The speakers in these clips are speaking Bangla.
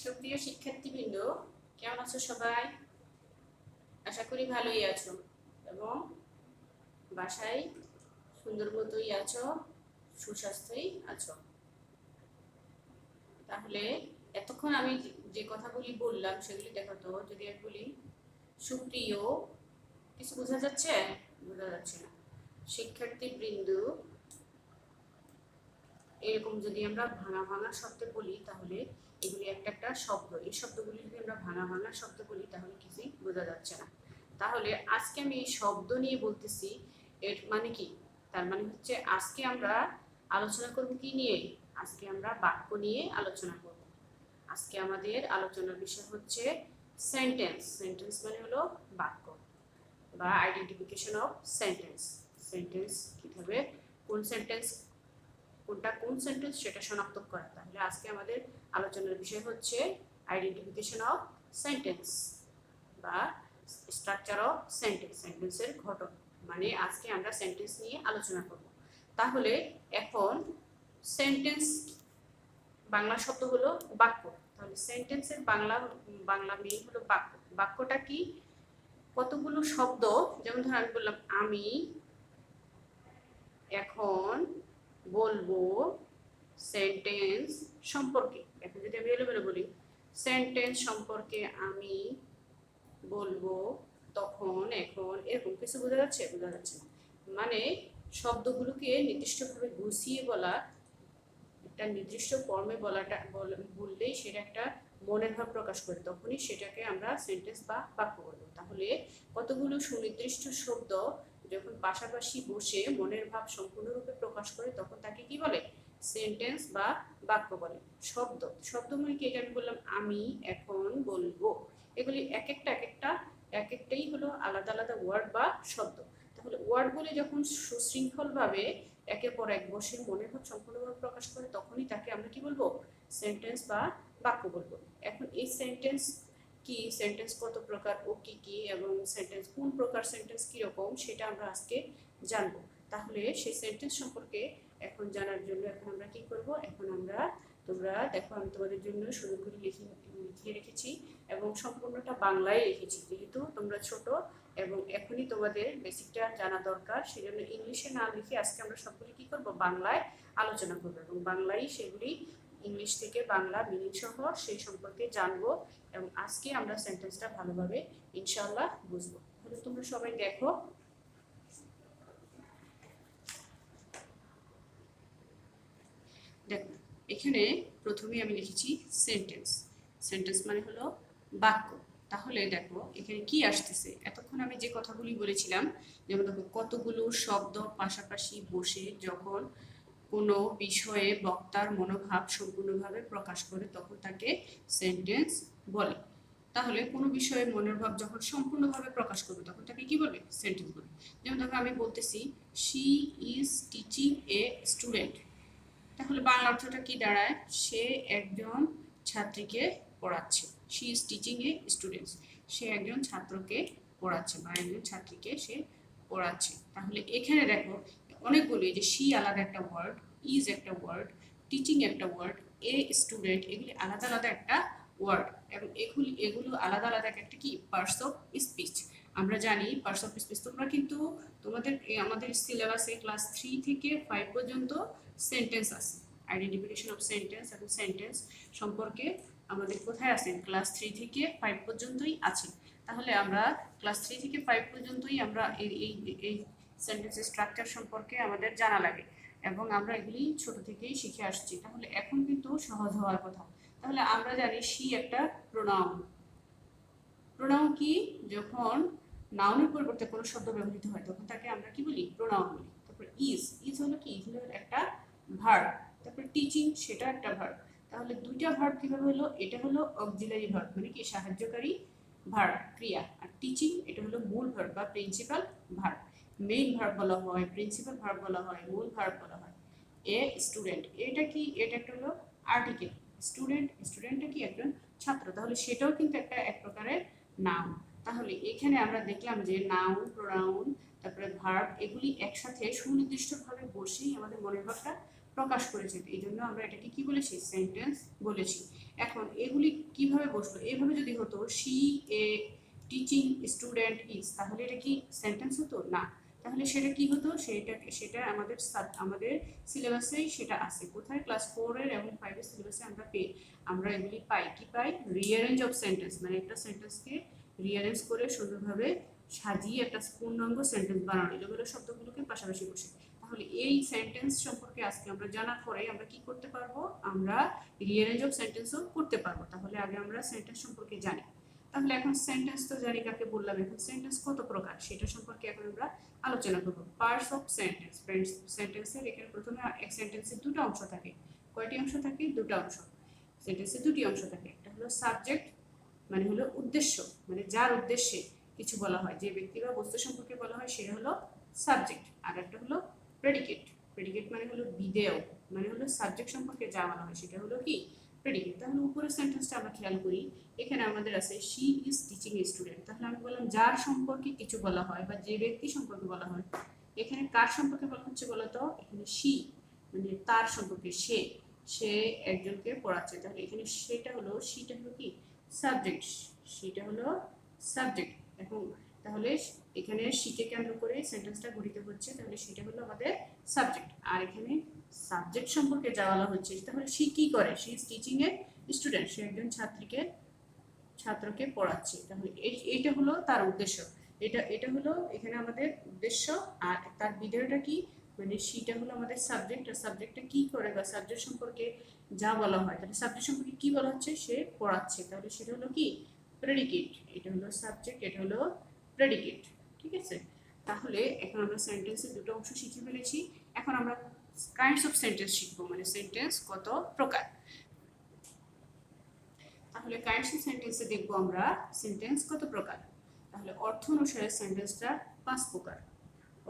সুপ্রিয় শিক্ষার্থীবৃন্দ, কেমন আছো সবাই? আশা করি ভালোই আছো এবং বাসায় সুন্দর মতোই আছো, সুস্বাস্থ্যই আছো। তাহলে এতক্ষণ আমি যে কথাগুলি বললাম সেগুলি দেখো তো। যদি আমি বলি সুপ্রিয়, কিছু বোঝা যাচ্ছে? বোঝা যাচ্ছে না। শিক্ষার্থীবৃন্দ, এরকম যদি আমরা ভাঙা ভাঙা শব্দে বলি তাহলে এগুলি একটা একটা শব্দ। এই শব্দগুলি যদি আমরা ভাঙা ভাঙা শব্দ বলি তাহলে কিছুই বোঝা যাচ্ছে না। তাহলে আজকে আমি এই শব্দ নিয়ে বলতেছি, এর মানে কি? তার মানে হচ্ছে আজকে আমরা আলোচনা করব কি নিয়ে? আজকে আমরা বাক্য নিয়ে আলোচনা করব। আজকে আমাদের আলোচনার বিষয় হচ্ছে সেন্টেন্স। সেন্টেন্স মানে হলো বাক্য বা আইডেন্টিফিকেশন অফ সেন্টেন্স। সেন্টেন্স কিভাবে, কোন সেন্টেন্স কোনটা কোন সেন্টেন্স সেটা শনাক্ত করা। তাহলে আজকে আমাদের আলোচনার বিষয় হচ্ছে আইডেন্টিফিকেশন অফ সেন্টেন্স বা স্ট্রাকচার অফ সেন্টেন্স, সেন্টেন্সের গঠন। মানে আজকে আমরা সেন্টেন্স নিয়ে আলোচনা করব। তাহলে এখন সেন্টেন্স বাংলা শব্দ হলো বাক্য। তাহলে সেন্টেন্সের বাংলা বাংলা মিনিং হলো বাক্য। বাক্যটা কি? কতগুলো শব্দ, যেমন ধর আমি বললাম আমি এখন বলবো সেন্টেন্স সম্পর্কে। এখন যদি আমি এলোমেলো বলি সেন্টেন্স সম্পর্কে আমি বলবো তখন এখন, এরকম কিছু বোঝা যাচ্ছে? বোঝা যাচ্ছে না। মানে শব্দগুলোকে নির্দিষ্টভাবে গুছিয়ে বলা, একটা নির্দিষ্ট ফর্মে বলাটা বললেই সেটা একটা মনের ভাব প্রকাশ করে, তখনই সেটাকে আমরা সেন্টেন্স বা বাক্য বলবো। তাহলে কতগুলো সুনির্দিষ্ট শব্দ যখন পাশাপাশি বসে মনের ভাব সম্পূর্ণরূপে প্রকাশ করে তখন তাকে কি বলে? সেন্টেন্স বা বাক্য বলে। শব্দ শব্দ মানে কি? আমি বললাম আমি এখন বলবো, এগুলি এক একটাই হলো আলাদা আলাদা ওয়ার্ড বা শব্দ। তাহলে ওয়ার্ডগুলি যখন সুশৃঙ্খলভাবে একের পর এক বসে মনের ভাব সম্পূর্ণভাবে প্রকাশ করে তখনই তাকে আমরা কি বলবো? সেন্টেন্স বা বাক্য বলবো। এখন এই সেন্টেন্স কি, সেন্টেন্স কত প্রকার ও কি কি, এবং সেন্টেন্স কোন প্রকার, সেন্টেন্স কি রকম, সেটা আমরা আজকে জানবো। তাহলে সেই সেন্টেন্স সম্পর্কে এখন জানার জন্য এখন আমরা কি করব? এখন আমরা, তোমরা দেখো আমি তোমাদের জন্য শুরু করে লিখিয়ে রেখেছি এবং সম্পূর্ণটা বাংলায় লিখেছি, যেহেতু তোমরা ছোট এবং এখনই তোমাদের বেসিকটা জানা দরকার, সেই জন্য ইংলিশে না লিখে আজকে আমরা সবগুলি কি করব? বাংলায় আলোচনা করবো এবং বাংলায় সেগুলি ইংলিশ থেকে বাংলা মিনিং সহ সেই সম্পর্কে জানবো এবং আজকে আমরা সেন্টেন্সটা ভালোভাবে ইনশাআল্লাহ বুঝবো। তাহলে তোমরা সবাই দেখো, দেখো এখানে প্রথমে আমি লিখেছি সেন্টেন্স। সেন্টেন্স মানে হলো বাক্য। তাহলে দেখো এখানে কি আসতেছে, এতক্ষণ আমি যে কথাগুলি বলেছিলাম, যেমন দেখো কতগুলো শব্দ পাশাপাশি বসে যখন কোনো বিষয়ে বক্তার মনোভাব সম্পূর্ণভাবে প্রকাশ করে তখন তাকে সেন্টেন্স বলে। তাহলে কোনো বিষয়ে মনের ভাব যখন সম্পূর্ণভাবে প্রকাশ করবে তখন তাকে কি বলবে? সেন্টেন্স বলবে। যেমন দেখো আমি বলতেছি she is teaching a student, তাহলে বাংলা অর্থটা কি দাঁড়ায়? সে একজন ছাত্রীকে পড়াচ্ছে। She is teaching a students, সে একজন ছাত্রকে পড়াচ্ছে বা একজন ছাত্রীকে সে পড়াচ্ছে। তাহলে এখানে দেখো অনেকগুলো, যে শি আলাদা একটা ওয়ার্ড, ইজ একটা ওয়ার্ড, টিচিং একটা ওয়ার্ড, এ স্টুডেন্ট, এগুলি আলাদা আলাদা একটা ওয়ার্ড এবং এগুলো আলাদা আলাদা একটা কি পার্টস অফ স্পিচ। আমরা জানি পার্টস অফ স্পিচ, তোমরা কিন্তু তোমাদের আমাদের সিলেবাসে ক্লাস 3 থেকে 5 পর্যন্ত সেন্টেন্স আছে। আইডেন্টিফিকেশন অফ সেন্টেন্স এবং সেন্টেন্স সম্পর্কে আমাদের কোথায় আছে? ক্লাস 3 থেকে 5 পর্যন্তই আছে। তাহলে আমরা ক্লাস 3 থেকে 5 পর্যন্তই আমরা এই সেন্টেন্সের স্ট্রাকচার সম্পর্কে আমাদের জানা লাগে এবং আমরা এগুলি ছোট থেকেই শিখে আসছি। তাহলে এখন কিন্তু সহজ হওয়ার কথা। তাহলে আমরা জানি শি একটা প্রোনাউন। প্রোনাউন কি? যখন নাউনের পরিবর্তে কোনো শব্দ ব্যবহৃত হয় তখন তাকে আমরা কি বলি? প্রোনাউন বলি। তারপর ইজ, ইজ হলো কি? ইজ হলো একটা ভার্ব। তারপর টিচিং, সেটা একটা ভার্ব। তাহলে দুইটা ভার্ব কিভাবে হলো? এটা হলো অক্সিলারি ভার্ব, মানে কি সাহায্যকারী ভার্ব, ক্রিয়া। আর টিচিং এটা হলো মূল ভার্ব বা প্রিন্সিপাল ভার্ব। মেইন ভার্ব বলা হয়, প্রিন্সিপাল ভার্ব বলা হয়, মূল ভার্ব বলা হয়। এ স্টুডেন্ট, এটা কি? এটা একটা হলো আর্টিকেল। স্টুডেন্ট, স্টুডেন্টটা কি? একজন ছাত্র। তাহলে সেটাও কিন্তু একটা এক প্রকারের নাউন। তাহলে এখানে আমরা দেখলাম যে নাউন, প্রোনাউন, তারপরে ভার্ব, এগুলি একসাথে সুনির্দিষ্টভাবে বসেই আমাদের মনের ভাবটা প্রকাশ করেছে, এই জন্য আমরা এটাকে কি বলেছি, সেন্টেন্স বলেছি। এখন এগুলি কিভাবে বসলো, এইভাবে যদি হতো she A teaching student is, তাহলে এটা কি সেন্টেন্স হতো না। তাহলে সেটা কি হতো, সেটা আমাদের সিলেবাসেই সেটা আছে। কোথায়, ক্লাস 4 এর এবং 5 এর সিলেবাসে আমরা এগুলি পাই। কি পাই, রিঅ্যারেঞ্জ অফ সেন্টেন্স, মানে একটা সেন্টেন্সকে রিঅ্যারেঞ্জ করে সুন্দরভাবে সাজিয়ে একটা পূর্ণাঙ্গ সেন্টেন্স বানানো, এগুলো শব্দগুলোকে পাশাপাশি বসে। তাহলে এই সেন্টেন্স সম্পর্কে আজকে আমরা জানার পরে আমরা কি করতে পারবো, আমরা রিঅ্যারেঞ্জ অফ সেন্টেন্সও করতে পারবো। তাহলে আগে আমরা সেন্টেন্স সম্পর্কে জানি। তাহলে এখন সেন্টেন্স তো জানি কাকে বললাম, এখন সেন্টেন্স কত প্রকার সেটা সম্পর্কে এখন আমরা আলোচনা করব। Parts of sentence. সেন্টেন্সের এখানে প্রথমে এক সেন্টেন্সের দুটো অংশ থাকে। কয়টি অংশ থাকে, দুটো অংশ। সেন্টেন্সের দুটি অংশ থাকে, একটা হলো সাবজেক্ট, মানে হলো উদ্দেশ্য, মানে যার উদ্দেশ্যে কিছু বলা হয়, যে ব্যক্তি বা বস্তু সম্পর্কে বলা হয় সেটা হলো সাবজেক্ট। আর একটা হলো প্রেডিকেট। প্রেডিকেট মানে হলো বিধেয়, মানে হলো সাবজেক্ট সম্পর্কে যা বলা হয় সেটা হলো কি, প্রেডিকেট। তাহলে উপরের সেন্টেন্সটা আমরা খেয়াল করি, এখানে আমাদের আছে she is teaching a student. তাহলে আমি বললাম যার সম্পর্কে কিছু বলা হয় বা যে ব্যক্তি সম্পর্কে বলা হয়। এখানে কার সম্পর্কে বলা হচ্ছে বলতো, এখানে শি মানে তার সম্পর্কে, সে একজনকে পড়াচ্ছে। তাহলে এখানে সেটা হলো, সিটা হলো কি, সাবজেক্ট। সেটা হলো সাবজেক্ট। এখন তাহলে এখানে শিকে কেন্দ্র করে সেন্টেন্সটা গঠিত হচ্ছে, তাহলে সেটা হলো আমাদের সাবজেক্ট। আর এখানে সাবজেক্ট সম্পর্কে যা বলা হচ্ছে, তাহলে সে কি করে, সে ইজ টিচিং এ স্টুডেন্ট, সে একজন ছাত্রকে পড়াচ্ছে। তাহলে এইটা হলো তার উদ্দেশ্য, এটা হলো এখানে আমাদের উদ্দেশ্য। আর তার বিধেয়টা কি, মানে সেটা হলো আমাদের সাবজেক্ট। আর সাবজেক্টটা কি করে বা সাবজেক্ট সম্পর্কে যা বলা হয়, তাহলে সাবজেক্ট সম্পর্কে কি বলা হচ্ছে, সে পড়াচ্ছে, তাহলে সেটা হলো কি, প্রেডিকেট। এটা হলো সাবজেক্ট, এটা হলো প্রেডিকেট। ঠিক আছে। তাহলে এখন আমরা সেন্টেন্সের দুটো অংশ শিখে ফেলেছি। এখন আমরা কাইন্ডস অফ সেন্টেন্স শিখবো, মানে সেন্টেন্স কত প্রকার। তাহলে কাইন্ডস অফ সেন্টেন্সে দেখবো আমরা সেন্টেন্স কত প্রকার। তাহলে অর্থ অনুসারে সেন্টেন্সটা 5 প্রকার।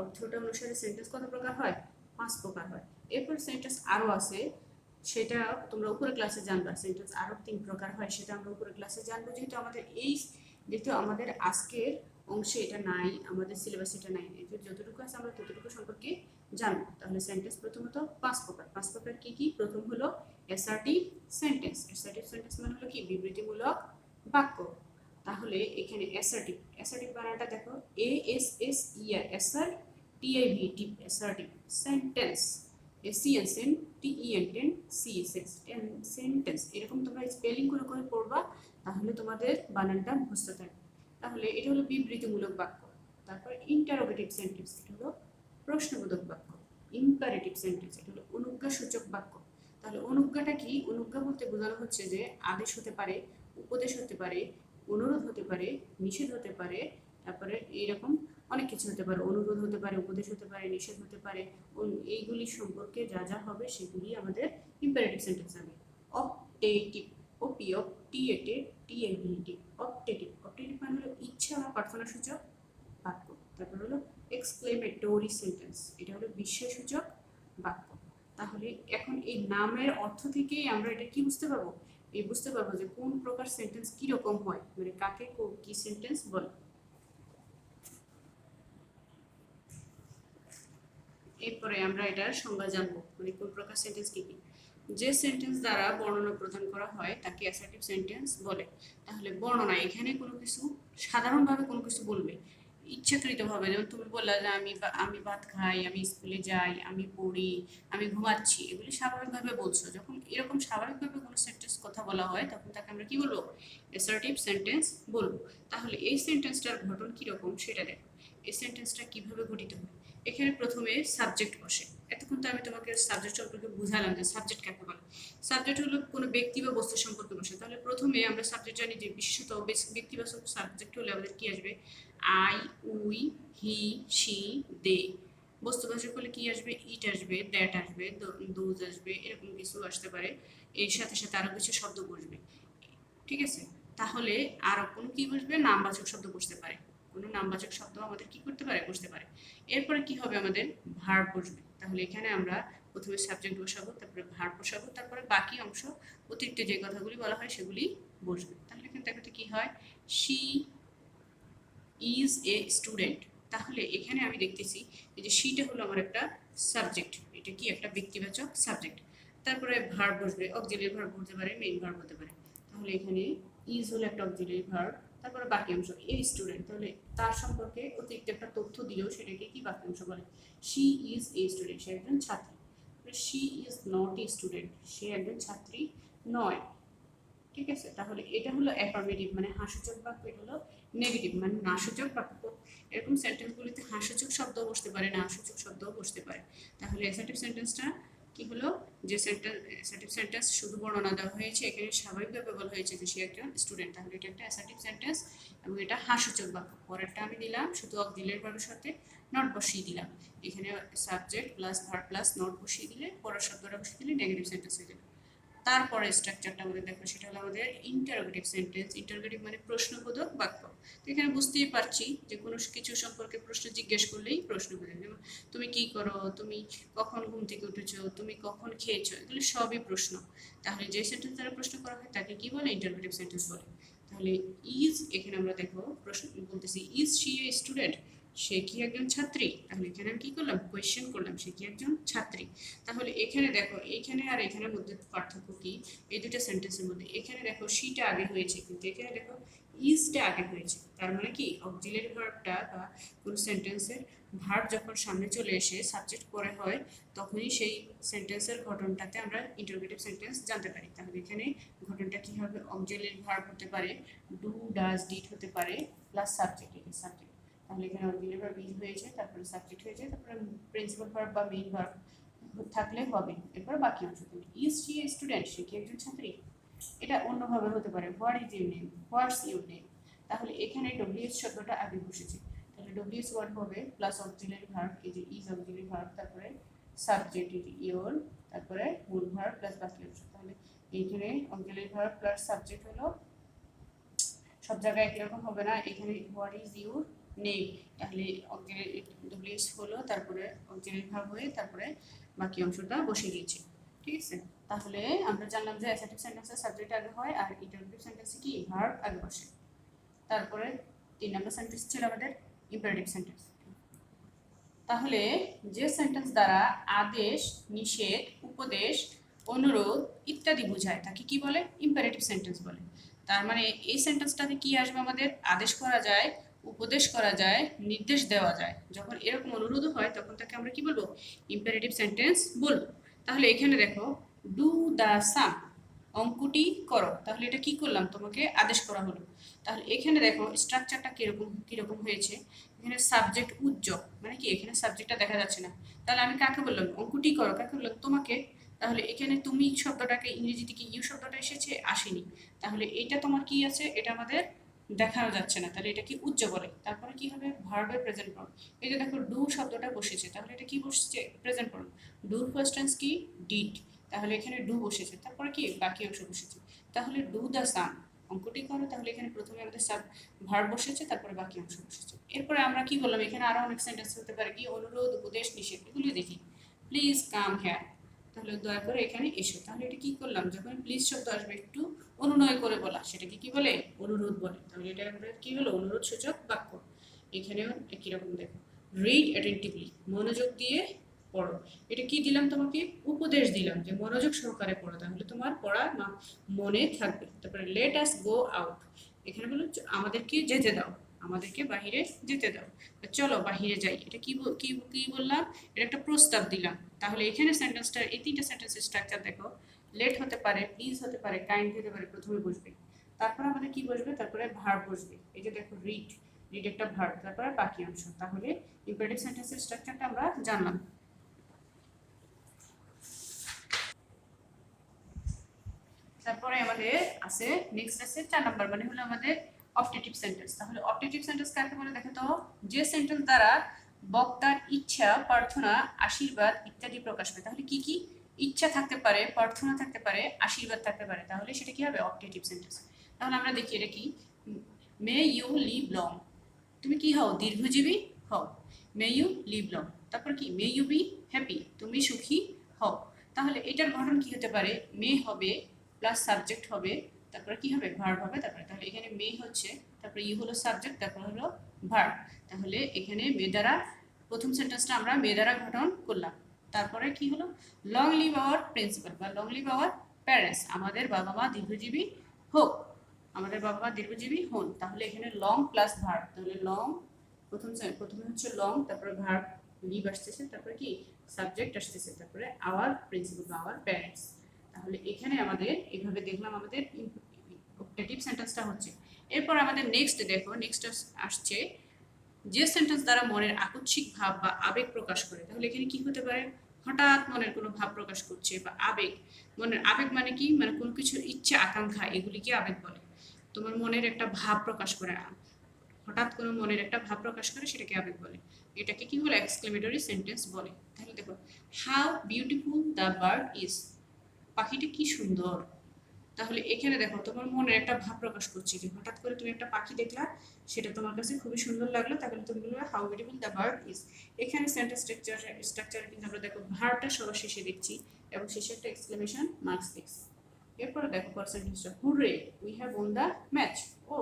অর্থটা অনুসারে সেন্টেন্স কত প্রকার হয়, 5 প্রকার হয়। এরপর সেন্টেন্স আরো আছে, সেটা তোমরা উপরে ক্লাসে জানবা। সেন্টেন্স আরো 3 প্রকার হয়, সেটা আমরা উপরে ক্লাসে জানবো। যেহেতু আমাদের আজকের অংশে এটা নাই, আমাদের সিলেবাসে এটা নাই, যতটুকু আছে আমরা ততটুকু সম্পর্কে জানবো। তাহলে সেন্টেন্স প্রথমত 5 প্রকার। 5 প্রকার কি কি, প্রথম হলো অ্যাসার্টিভ সেন্টেন্স। অ্যাসার্টিভ সেন্টেন্স মানে হলো কি, বিবৃতিমূলক বাক্য। তাহলে এখানে অ্যাসার্টিভ বানানটা দেখো, ASSER, assert, TIV, assertive. Sentence, sentence, এরকম তোমরা স্পেলিং করে করে পড়বা, তাহলে তোমাদের বানানটা মুখস্থ থাকবে। তাহলে এটা হলো বিবৃতিমূলক বাক্য। তারপর ইন্টারোগেটিভ সেন্টেন্স, এটা হলো প্রশ্নবোধক বাক্য। ইম্পারেটিভ সেন্টেন্স, এটা হলো অনুজ্ঞাসূচক বাক্য। তাহলে অনুজ্ঞাটা কি, অনুজ্ঞা বলতে বোঝানো হচ্ছে যে আদেশ হতে পারে, উপদেশ হতে পারে, অনুরোধ হতে পারে, নিষেধ হতে পারে, তারপরে এইরকম অনেক কিছু হতে পারে। অনুরোধ হতে পারে, উপদেশ হতে পারে, নিষেধ হতে পারে। এইগুলি সম্পর্কে যা যা হবে সেগুলি আমাদের ইম্পারেটিভ সেন্টেন্স হবে। অপটেটিভ, OPTATIV, অপটেটিভ মানে হলো ইচ্ছা বা প্রার্থনাসূচক বাক্য। তারপর হলো এক্সক্লেমেটরি সেন্টেন্স, এটা হলো বিস্ময়সূচক বাক্য। তাহলে এখন এই নামের অর্থ থেকেই আমরা এটা কি বুঝতে পারবো, বুঝতে পারবো যে কোন প্রকার সেন্টেন্স কি রকম হয়, মানে কাকে কি সেন্টেন্স বলে। এরপরে আমরা এটার সংজ্ঞা জানবো, মানে কোন প্রকার সেন্টেন্স কি কি। যে সেন্টেন্স দ্বারা বর্ণনা প্রদান করা হয় তাকে অ্যাসার্টিভ সেন্টেন্স বলে। তাহলে বর্ণনা, এখানে কোনো কিছু সাধারণভাবে কোনো কিছু বলবে ইচ্ছাকৃতভাবে, যেমন তুমি বললা যে আমি ভাত খাই, আমি স্কুলে যাই, আমি পড়ি, আমি ঘুমাচ্ছি, এগুলি স্বাভাবিকভাবে বলছো। যখন এরকম স্বাভাবিকভাবে কোনো সেন্টেন্স কথা বলা হয় তখন তাকে আমরা কি বলবো, অ্যাসার্টিভ সেন্টেন্স বলবো। তাহলে এই সেন্টেন্সটার গঠন কিরকম সেটা দেখো। এই সেন্টেন্সটা কিভাবে গঠিত হয়, এখানে প্রথমে সাবজেক্ট বসে। এতক্ষণ তো আমি তোমাকে সাবজেক্ট সম্পর্কে বুঝালাম যে সাবজেক্ট কাকে বলে। সাবজেক্ট হলো কোনো ব্যক্তি বা বস্তু সম্পর্কে বসে। তাহলে প্রথমে আমরা সাবজেক্ট জানি যে বিশেষত ব্যক্তিবাচক সাবজেক্ট হলে আমাদের কি আসবে, আই, উই, হি, শি, দে। বস্তুবাচক হলে কি আসবে, ইট আসবে, দ্যাট আসবে, দোজ আসবে, এরকম কিছু আসতে পারে। এর সাথে সাথে আরো কিছু শব্দ বসবে। ঠিক আছে। তাহলে আরো কোনো কি বসবে, নামবাচক শব্দ বসতে পারে। কোনো নামবাচক শব্দ আমাদের কি করতে পারে, বসতে পারে। এরপরে কি হবে, আমাদের ভার্ব বসবে। তাহলে এখানে আমরা প্রথমে সাবজেক্ট বসাবো, তারপরে ভার্ব বসাবো, তারপরে বাকি অংশ অতিরিক্ত যে কথাগুলি বলা হয় সেগুলি বসবে। তাহলে এখানে দেখো কি হয়, শি ইজ এ স্টুডেন্ট। তাহলে এখানে আমি দেখতেছি যে শিটা হলো আমার একটা সাবজেক্ট, এটা এটা কি একটা ব্যক্তিবাচক সাবজেক্ট। তারপরে ভার্ব বসবে, অক্সিলিয়ারি ভার্ব হতে পারে, মেইন ভার্ব হতে পারে। তাহলে এখানে ইজ হলো একটা অক্সিলিয়ারি ভার্ব, তারপরে বাকি অংশ এ স্টুডেন্ট, তাহলে তার সম্পর্কে অতিরিক্ত একটা তথ্য দিলেও সেটাকে কি বাকি অংশ বলে। শি ইজ এ স্টুডেন্ট, সে একজন ছাত্রী। She is not a student, সে একজন ছাত্রী নয়। ঠিক আছে, তাহলে এটা হলো অ্যাফার্মেটিভ মানে হাসূচক বাক্য, এটা হলো নেগেটিভ মানে নাসূচক বাক্য। এরকম সেন্টেন্সগুলিতে হাসূচক শব্দও বসতে পারে, নাসূচক শব্দও বসতে পারে। তাহলে অ্যাসার্টিভ সেন্টেন্সটা কি হলো, যে অ্যাসার্টিভ সেন্টেন্স শুধু বর্ণনা দেওয়া হয়েছে, এখানে স্বাভাবিকভাবে বলা হয়েছে যে সে একজন স্টুডেন্ট, তাহলে এটা একটা অ্যাসার্টিভ সেন্টেন্স এবং এটা হাসূচক বাক্য। পরেরটা আমি দিলাম শুধু অক্সিলিয়ারি ভার্বের সাথে নট বসিয়ে দিলাম, এখানে subject plus verb plus not বসিয়ে দিলে পরের শব্দটা বসিয়ে দিলে নেগেটিভ সেন্টেন্স হয়ে যাবে। তারপরে স্ট্রাকচারটা আমাদের দেখো, সেটা হলো আমাদের ইন্টারোগেটিভ সেন্টেন্স। ইন্টারোগেটিভ মানে প্রশ্নবোধক বাক্য। তো এখানে বুঝতেই পারছি যে কোনো কিছু সম্পর্কে প্রশ্ন জিজ্ঞেস করলেই প্রশ্ন বোঝায়। যেমন তুমি কি করো, তুমি কখন ঘুম থেকে উঠেছো, তুমি কখন খেয়েছো, এগুলো সবই প্রশ্ন। তাহলে যে সেন্টেন্স দ্বারা প্রশ্ন করা হয় তাকে কি বলে, ইন্টারোগেটিভ সেন্টেন্স বলে। তাহলে ইজ, এখানে আমরা দেখো প্রশ্ন বলতেছি ইজ শি এ স্টুডেন্ট, সে কি একজন ছাত্রী। তাহলে এখানে আমি কি করলাম, কোয়েশ্চেন করলাম, সে কি একজন ছাত্রী। তাহলে এখানে দেখো এইখানে আর এখানের মধ্যে পার্থক্য কি, এই দুটো সেন্টেন্সের মধ্যে এখানে দেখো শিটা আগে হয়েছে, কিন্তু এখানে দেখো ইজটা আগে হয়েছে। তার মানে কি অক্সিলিয়ারি ভার্বটা বা কোনো সেন্টেন্সের ভার্ব যখন সামনে চলে এসে সাবজেক্ট পরে হয়, তখনই সেই সেন্টেন্সের ঘটনটাতে আমরা ইন্টারোগেটিভ সেন্টেন্স জানতে পারি। তাহলে এখানে ঘটনটা কি হবে, অক্সিলিয়ারি ভার্ব হতে পারে, ডু ডাজ ডিড হতে পারে, প্লাস সাবজেক্ট, এটা সাবজেক্ট। তাহলে এখানে অক্সিলিয়ারি ভার্ব ইজ হয়েছে, তারপরে সাবজেক্ট হয়েছে, তারপরে প্রিন্সিপাল ভার্ব বা মেইন ভার্ব থাকলে হবে। এরপর বাকি অংশ তুমি ইজ শি এ স্টুডেন্ট, সে কি একজন ছাত্রী। এটা অন্যভাবে হতে পারে, what is your name, what's your name. তাহলে এখানে ডব্লিউএস শব্দটা আগে বসেছে, তাহলে ডব্লিউএস ওয়ার্ড হবে প্লাস অক্সিলিয়ারি ভার্ব, এই যে ইজ অক্সিলিয়ারি ভার্ব, তারপরে সাবজেক্ট এই যে ইওর, তারপরে মূল ভার্ব প্লাস বাকি অংশ। তাহলে এইখানে অক্সিলিয়ারি ভার্ব প্লাস সাবজেক্ট হলো, সব জায়গায় একই রকম হবে না। এখানে হোয়াট ইজ ইউর নেম, তাহলে অক্সিলিয়ারি ডব্লিউএস হলো, তারপরে অক্সিলিয়ারি ভার্ব হয়ে তারপরে বাকি অংশটা বসে গিয়েছে। ঠিক আছে, তাহলে আমরা জানলাম যে অ্যাসার্টিভ সেন্টেন্সের সাবজেক্ট আগে হয় আর ইন্টারোগেটিভ সেন্টেন্সে কি ভার্ব আগে বসে। তারপরে 3 নম্বর সেন্টেন্স ছিল আমাদের ইম্পারেটিভ সেন্টেন্স। তাহলে যে সেন্টেন্স দ্বারা আদেশ, নিষেধ, উপদেশ, অনুরোধ ইত্যাদি বোঝায় তাকে কি বলে, ইম্পারেটিভ সেন্টেন্স বলে। তার মানে এই সেন্টেন্সটাতে কি আসবে, আমাদের আদেশ করা যায়, উপদেশ করা যায়, নির্দেশ দেওয়া যায়। যখন এরকম অনুরোধ হয় তখন তাকে আমরা কি বলবো, ইম্পারেটিভ সেন্টেন্স বলবো। তাহলে এখানে দেখো ডু দ্য সাম, অঙ্কটি করো, তাহলে এটা কি করলাম, তোমাকে আদেশ করা হলো। তাহলে এখানে দেখো স্ট্রাকচারটা কিরকম কিরকম হয়েছে, এখানে সাবজেক্ট উজ্জ্বল মানে কি, এখানে সাবজেক্টটা দেখা যাচ্ছে না। তাহলে আমি কাকে বললাম, অঙ্কটি করো, কাকে বললাম, তোমাকে। তাহলে এখানে তুমি শব্দটাকে ইংরেজি থেকে ইউ শব্দটা এসেছে, আসেনি। তাহলে এটা তোমার কি আছে, এটা আমাদের দেখানো যাচ্ছে না, তাহলে এটা কি উজ্জ্বল বলে। তারপরে কি হবে, ভার্বের প্রেজেন্ট ফর্ম, এই যে দেখো ডু শব্দটা বসেছে, তাহলে এটা কি বসছে, প্রেজেন্ট ফর্ম। ডুর ফার্স্ট টেন্স কি, ডিড, তাহলে এখানে ডু বসেছে, তারপরে কি বাকি অংশ বসেছে। তাহলে ডু দ্য সাম, অঙ্কটি করো, তাহলে এখানে প্রথমে আমাদের সাব ভার্ব বসেছে, তারপরে বাকি অংশ বসেছে। এরপরে আমরা কি বললাম, এখানে আরো অনেক সেন্টেন্স হতে পারে কি, অনুরোধ, উপদেশ, নিষেধ, এগুলো দেখি। প্লিজ কাম হেয়ার, তাহলে দয়া করে এখানে এসো। তাহলে এটা কি করলাম, যখন প্লিজ শব্দ আসবে একটু অনুনয় করে বলা, সেটাকে কি বলে, অনুরোধ বলে। তাহলে এটা আমাদের কি হলো, অনুরোধ সূচক বাক্য। এখানেও একই রকম দেখো, রিড অ্যাটেন্টিভলি, মনোযোগ দিয়ে পড়ো, এটা কি দিলাম তোমাকে, উপদেশ দিলাম যে মনোযোগ সহকারে পড়ো, তাহলে তোমার পড়া মনে থাকবে। তারপরে লেট আস গো আউট, এখানে বলো আমাদেরকে যেতে দাও, আমাদেরকে বাহিরে যেতে দাও, চলো বাহিরে যাই, এটা কি কি কি বললাম, এটা একটা প্রস্তাব দিলাম। তাহলে এখানে সেন্টেন্সটা, এই তিনটা সেন্টেন্সের স্ট্রাকচার দেখো, লেট হতে পারে, প্লিজ হতে পারে, কাইন্ড হতে পারে, প্রথমে বসবে, তারপরে আমাদের কি বসবে, তারপরে ভার্ব বসবে, এই যে দেখো রিড, রিড একটা ভার্ব, তারপরে বাকি অংশ। তাহলে ইম্পারেটিভ সেন্টেন্সের স্ট্রাকচারটা আমরা জানলাম। তারপরে আমাদের আছে নেক্সট আছে 4 নাম্বার, মানে হলো আমাদের অপটেটিভ সেন্টেন্স। তাহলে অপটেটিভ সেন্টেন্স কাকে বলে দেখো তো, যে সেন্টেন্স দ্বারা বক্তার ইচ্ছা, প্রার্থনা, আশীর্বাদ ইত্যাদি প্রকাশ পায়। তাহলে কি কি ইচ্ছা থাকতে পারে, প্রার্থনা থাকতে পারে, আশীর্বাদ থাকতে পারে, তাহলে সেটা কি হবে, অপটেটিভ সেন্টেন্স। তাহলে আমরা দেখি এটা কি, মে ইউ লিভ লং, তুমি কি হও, দীর্ঘজীবী হও, মে ইউ লিভ লং। তারপর কি, মে ইউ বি হ্যাপি, তুমি সুখী হও। তাহলে এটার গঠন কি হতে পারে, মে হবে প্লাস সাবজেক্ট হবে, তারপরে কি হবে, ভার্ব হবে, তাহলে এখানে মে হচ্ছে, তারপরে ইউ হলো সাবজেক্ট, তারপর হলো ভার্ব। তাহলে এখানে মে দ্বারা প্রথম সেন্টেন্সটা আমরা মে দ্বারা গঠন করলাম। তারপরে কি হলো, লং লিভ আওয়ার প্রিন্সিপাল বা লং লিভ আওয়ার প্যারেন্টস, আমাদের বাবা মা দীর্ঘজীবী হোক, আমাদের বাবা মা দীর্ঘজীবী হন। তাহলে এখানে লং প্লাস ভার্ব, তাহলে লং প্রথমে হচ্ছে লং, তারপরে ভার্ব লিভ আসতেছে, তারপরে কি সাবজেক্ট আসতেছে, তারপরে আওয়ার প্রিন্সিপাল বা আওয়ার প্যারেন্টস। তাহলে এখানে আমাদের এইভাবে দেখলাম আমাদের অপটেটিভ সেন্টেন্সটা হচ্ছে। এরপর আমাদের নেক্সট দেখো, নেক্সট আসছে যে সেন্টেন্স দ্বারা মনের আকস্মিক ভাব বা আবেগ প্রকাশ করে। তাহলে এখানে কি হতে পারে, হঠাৎ মনের কোনো ভাব প্রকাশ করছে বা আবেগ। মনের আবেগ মানে কি, মানে কোনো কিছুর ইচ্ছা আকাঙ্ক্ষা, এগুলিকে আবেগ বলে। তোমার মনের একটা ভাব প্রকাশ করে, হঠাৎ কোনো মনের একটা ভাব প্রকাশ করে, সেটাকে আবেগ বলে। এটাকে কি বলে, এক্সক্লেমেটরি সেন্টেন্স বলে। তাহলে দেখো, how beautiful the bird is, পাখিটি কি সুন্দর। তাহলে এখানে দেখো তোমার মনের একটা ভাব প্রকাশ করছে, যে হঠাৎ করে তুমি একটা পাখি দেখলা, সেটা তোমার কাছে খুবই সুন্দর লাগলো, তাহলে তুমি বলবে how beautiful the bird is. এখানে সেন্টেন্স স্ট্রাকচার কিন্তু আমরা দেখো ভার্বটা সবার শেষে দেখছি এবং শেষে একটা এক্সক্লেমেশন মার্কস দেখছি। এরপরে দেখো পার্সেন্টেজটা, hurray we have won the match, ও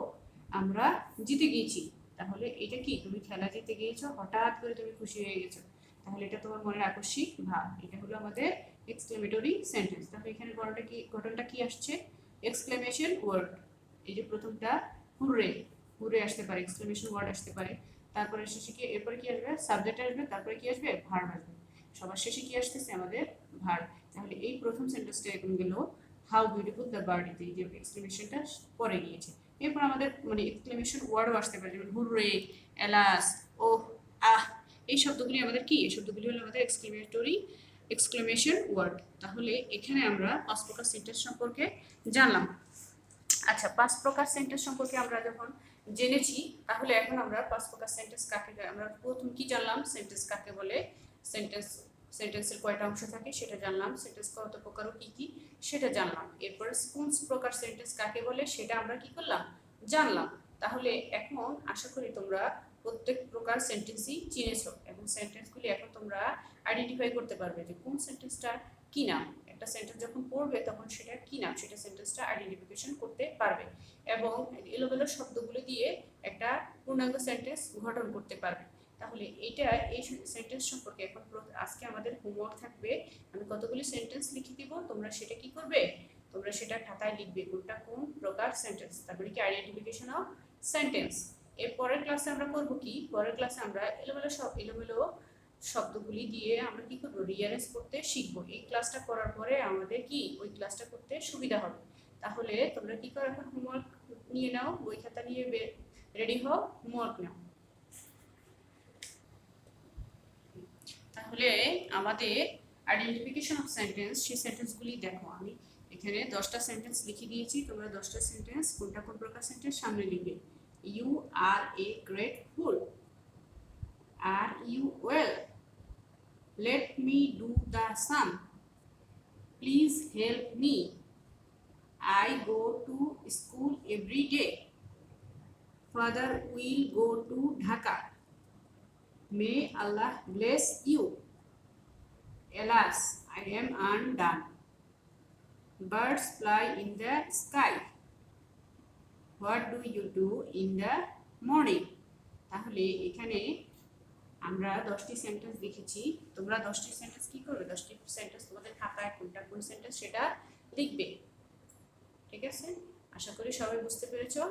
আমরা জিতে গিয়েছি। তাহলে এটা কি, তুমি খেলা জিতে গিয়েছো, হঠাৎ করে তুমি খুশি হয়ে গেছো, তাহলে এটা তোমার মনের আকস্মিক ভাব। এটা হলো আমাদের এক্সক্লেমেটরি সেন্টেন্স। তাহলে এখানে ঘটনাটা কি আসছে, এক্সক্লেমেশন ওয়ার্ড। এই যে প্রথমটা হুররে, হুররে আসতে পারে, এক্সক্লেমেশন ওয়ার্ড আসতে পারে, তারপরে শেষে কি, এরপরে কি আসবে, সাবজেক্ট আসবে, তারপরে কি আসবে, ভার্ব আসবে। সবার শেষে কি আসতেছে, আমাদের ভার্ব। তাহলে এই প্রথম সেন্টেন্সটা এখন গেল how beautiful the bird is, এই যে এক্সক্লেমেশনটা পরে গিয়েছে। এরপর আমাদের মানে এক্সক্লেমেশন ওয়ার্ডও আসতে পারে, যেমন হুররে, এলাস, ও, আহ, এই শব্দগুলি আমাদের কি, এই শব্দগুলি হলো আমাদের এক্সক্লেমেশন ওয়ার্ড। তাহলে এখানে আমরা 5 প্রকার সেন্টেন্স সম্পর্কে জানলাম। আচ্ছা, 5 প্রকার সেন্টেন্স সম্পর্কে আমরা যখন জেনেছি, তাহলে এখন আমরা 5 প্রকার সেন্টেন্স কাকে, আমরা প্রথম কি জানলাম, সেন্টেন্স কাকে বলে, সেন্টেন্সের কয়টা অংশ থাকে সেটা জানলাম, সেন্টেন্স কত প্রকার ও কি কি সেটা জানলাম। এরপর কোন প্রকার সেন্টেন্স কাকে বলে সেটা আমরা কি করলাম, জানলাম। তাহলে এখন আশা করি তোমরা প্রত্যেক প্রকার সেন্টেন্সই চিনেছো এবং সেন্টেন্সগুলি এখন তোমরা আইডেন্টিফাই করতে পারবে যে কোন সেন্টেন্সটা কি নাম। একটা সেন্টেন্স যখন পড়বে তখন সেটা কি নাম, সেটা সেন্টেন্সটা আইডেন্টিফিকেশন করতে পারবে এবং এলোমেলো শব্দগুলো দিয়ে একটা পূর্ণাঙ্গ সেন্টেন্স গঠন করতে পারবে। তাহলে এইটা, এই সেন্টেন্স সম্পর্কে এখন আজকে আমাদের হোমওয়ার্ক থাকবে। আমি কতগুলি সেন্টেন্স লিখে দিব, তোমরা সেটা কি করবে, তোমরা সেটা খাতায় লিখবে, কোনটা কোন প্রকার সেন্টেন্স, তারপরে কি আইডেন্টিফিকেশন অফ সেন্টেন্স। এর পরের ক্লাসে আমরা করব কি, পরের ক্লাসে আমরা এলোমেলো শব্দগুলি দিয়ে আমরা কি করব, রিয়ারেঞ্জ করতে শিখবো। এই ক্লাসটা করার পরে আমাদের কি ওই ক্লাসটা করতে সুবিধা হবে। তাহলে তোমরা কি করো, এখন হোমওয়ার্ক নিয়ে নাও, বই খাতা নিয়ে রেডি হও, হোমওয়ার্ক নাও। তাহলে আমাদের আইডেন্টিফিকেশন অফ সেন্টেন্স, সেই সেন্টেন্সগুলি দেখো, আমি এখানে 10টা সেন্টেন্স লিখে দিয়েছি, তোমরা 10টা সেন্টেন্স কোনটা কোন প্রকার সেন্টেন্স সামনে লিখবে। You are a great fool, are you well, let me do the sum, please help me, I go to school every day, father will go to Dhaka, may Allah bless you, alas I am undone, birds fly in the sky, what do you do in the morning। তাহলে এখানে আমরা 10টি সেন্টেন্স দেখেছি, তোমরা 10টি সেন্টেন্স কি করবে, 10টি সেন্টেন্স তোমাদের খাতায় কোনটা কোন সেন্টেন্স সেটা লিখবে। ঠিক আছে, আশা করি সবাই বুঝতে পেরেছো।